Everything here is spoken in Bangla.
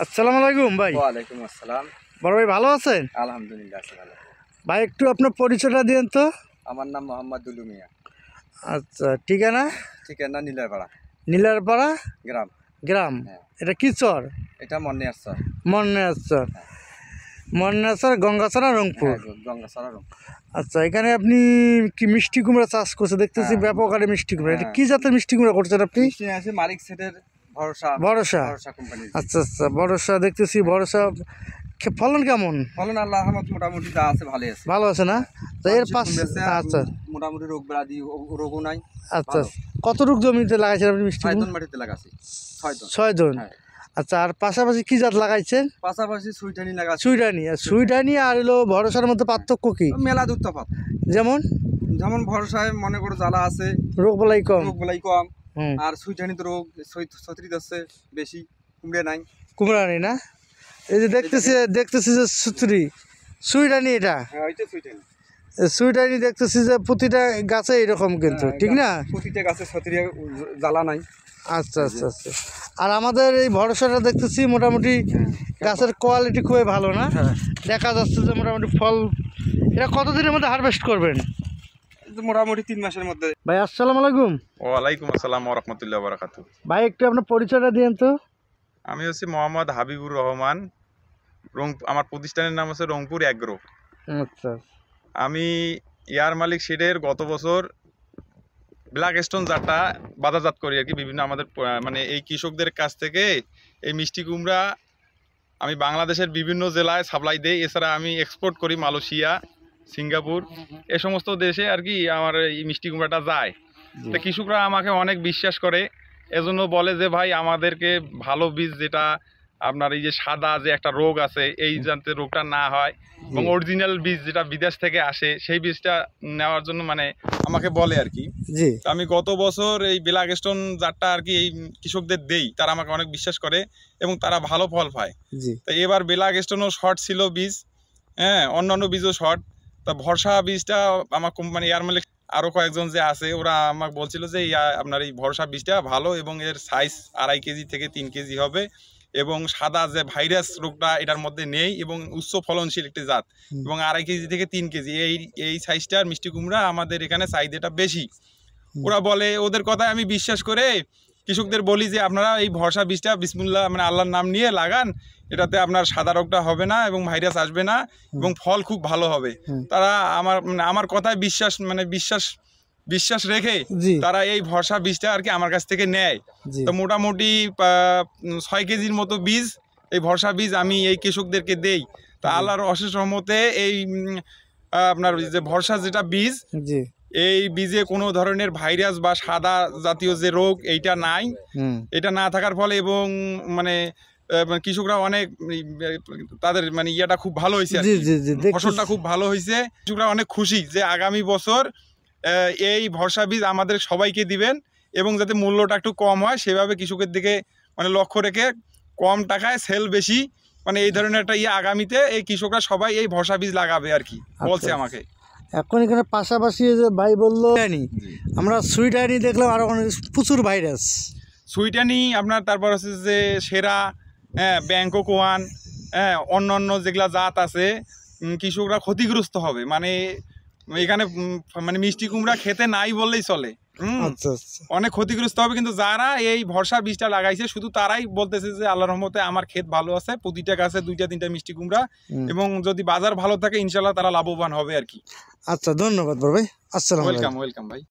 আসসালামু আলাইকুম ভাই। ওয়ালাইকুম আসসালাম। বড় ভাই ভালো আছেন? আলহামদুলিল্লাহ আছি ভালো। ভাই একটু আপনার পরিচয়টা দিন তো। আমার নাম মোহাম্মদ দুলু মিয়া। আচ্ছা, ঠিকানা? ঠিকানা নীলারপাড়া নীলারপাড়া গ্রাম। গ্রাম। হ্যাঁ। এটা কি চর? এটা মন্নিয়ার চর। মন্নার চর। মন্নার চর, গঙ্গাচড়া, রংপুর। হ্যাঁ, গঙ্গাচড়া রংপুর। আচ্ছা, এখানে আপনি কি মিষ্টি কুমড়া চাষ করছে দেখতেছি, হ্যাঁ। ব্যাপক আরে মিষ্টি কুমড়া। এটা হ্যাঁ। কি জাতের মিষ্টি কুমড়া করছেন আপনি? মিষ্টি আছে মালিক সেটের ভরসা। ভরসা। ভরসা কোম্পানি। আচ্ছা আচ্ছা, ভরসা দেখতেছি। ভরসা ফলন কেমন? ফলন আল্লাহর রহমত মোটামুটি যা আছে ভালোই আছে। ভালো আছে না? তো এর পাশ আচ্ছা মোটামুটি রোগ ব্যাধি রোগও নাই। আচ্ছা, কতটুকু জমিতে লাগাইছেন আপনি মিষ্টি কুমড়া? 6 টন মাটিতে লাগাছি। 6 টন। 6 জন। হ্যাঁ। আচ্ছা, আর পাশাপাশি কি জাত লাগাইছেন? পাশাপাশি সুইটানি লাগাছি। সুইডানি। আর সুইডানি আর হলো ভরসার মধ্যে পার্থক্য কি? মেলা দূর তফাৎ। যেমন যেমন ভরসায় মনে করো জ্বালা আছে, রোগ বালাই কম। রোগ বেলাই কম। হুম। আর সুইটানিতে রোগ ছত্রি আছে বেশি, কুমড়ে নাই। কুমড়ানি না? এই যে দেখতেছি যে সুইডানি এটা। হ্যাঁ, ওইটা সুইটানি। সুইডানি দেখতেছি যে প্রতিটা গাছে এরকম কিন্তু, ঠিক না? প্রতিটা গাছে ছত্রি জ্বালা নাই। আচ্ছা আচ্ছা আচ্ছা। আর আমাদের এই ভরসাটা দেখতেছি মোটামুটি গাছের কোয়ালিটি খুবই ভালো না? হ্যাঁ। দেখা যাচ্ছে যে মোটামুটি ফল। এটা কতদিনের মধ্যে হারভেস্ট করবেন? মোটামুটি 3 মাসের মধ্যে। ভাই আসসালামু আলাইকুম। ওয়ালাইকুম আসসালাম ওয়া রাহমাতুল্লাহি ওয়া বারাকাতুহু। ভাই একটু আপনার পরিচয়টা দিন তো। আমি হচ্ছি মোহাম্মদ হাবিবুর রহমান। আমার প্রতিষ্ঠানের নাম হচ্ছে রংপুর অ্যাগ্রো। আচ্ছা। আমি ইয়ার মালিক সিডের গত বছর ব্ল্যাক স্টোন জাতটা বাজারজাত করি আর কি, বিভিন্ন আমাদের মানে এই কৃষকদের কাছ থেকে এই মিষ্টি কুমড়া আমি বাংলাদেশের বিভিন্ন জেলায় সাপ্লাই দেই। এছাড়া আমি এক্সপোর্ট করি মালয়েশিয়া, সিঙ্গাপুর, এ সমস্ত দেশে আর কি আমার এই মিষ্টি কুমড়াটা যায়। তো কৃষকরা আমাকে অনেক বিশ্বাস করে, এজন্য বলে যে ভাই আমাদেরকে ভালো বীজ, যেটা আপনার এই যে সাদা যে একটা রোগ আছে এই যাতে রোগটা না হয়, এবং অরিজিনাল বীজ যেটা বিদেশ থেকে আসে সেই বীজটা নেওয়ার জন্য মানে আমাকে বলে আর কি। জি। আমি গত বছর এই ব্ল্যাক স্টোন জাতটা আর কি এই কৃষকদের দেই, তারা আমাকে অনেক বিশ্বাস করে এবং তারা ভালো ফল পায়। জি। তো এবার ব্ল্যাক স্টোনও শর্ট ছিল বীজ, হ্যাঁ, অন্যান্য বীজও শর্ট। তা ভরসা বীজটা আমার কোম্পানি ইয়ার মালিক আরও কয়েকজন যে আছে ওরা আমাকে বলছিল যে আপনার এই ভরসা বীজটা ভালো এবং এর সাইজ 2.5 কেজি থেকে 3 কেজি হবে, এবং সাদা যে ভাইরাস রোগটা এটার মধ্যে নেই, এবং উচ্চ ফলনশীল একটি জাত, এবং 2.5 কেজি থেকে 3 কেজি এই সাইজটার মিষ্টি কুমড়া আমাদের এখানে চাহিদাটা বেশি। ওরা বলে, ওদের কথায় আমি বিশ্বাস করে কৃষকদের বলি যে আপনারা এই ভরসা বীজটা বিসমিল্লাহ মানে আল্লাহর নাম নিয়ে লাগান, এটাতে আপনার সাদা রোগটা হবে না এবং ভাইরাস আসবে না এবং ফল খুব ভালো হবে। তারা আমার কথায় বিশ্বাস রেখে তারা এই ভরসা বীজটা আর কি আমার কাছ থেকে নেয়। তো মোটামুটি 6 কেজির মতো বীজ, এই ভরসা বীজ আমি এই কৃষকদেরকে দেই। তা আল্লাহর অশেষ রহমতে এই আপনার যে ভরসা যেটা বীজ, এই বীজে কোনো ধরনের ভাইরাস বা সাদা জাতীয় যে রোগ এইটা নাই। এটা না থাকার ফলে এবং মানে কৃষকরা অনেক তাদের মানে ইয়েটা খুব ভালো হয়েছে, ফসলটা খুব ভালো হয়েছে। কৃষকরা অনেক খুশি যে আগামী বছর এই ভরসা বীজ আমাদের সবাইকে দিবেন, এবং যাতে মূল্যটা একটু কম হয় সেভাবে কৃষকের দিকে মানে লক্ষ্য রেখে কম টাকায় সেল বেশি, মানে এই ধরনের একটা আগামীতে এই কৃষকরা সবাই এই ভরসা বীজ লাগাবে আর কি বলছে আমাকে। এখন এখানে পাশাপাশি যে ভাই বললো আমরা সুইডানি দেখলাম, আরো প্রচুর ভাইরাস। সুইটানি আপনার, তারপর হচ্ছে যে সেরা, হ্যাঁ, ব্যাংকক ওয়ান, হ্যাঁ, অন্যান্য যেগুলা জাত আছে, কৃষকরা ক্ষতিগ্রস্ত হবে। মানে এখানে মানে মিষ্টি কুমড়া খেতে নাই বললেই চলে, অনেক ক্ষতিগ্রস্ত হবে। কিন্তু যারা এই ভরসা বীজটা লাগাইছে শুধু তারাই বলতেছে যে আল্লাহর রহমতে আমার ক্ষেত ভালো আছে, প্রতিটা গাছে 2-3টা মিষ্টি কুমড়া, এবং যদি বাজার ভালো থাকে ইনশাল্লাহ তারা লাভবান হবে আর কি। আচ্ছা, ধন্যবাদ ভাই। আসসালামু আলাইকুম। ওয়েলকাম ভাই।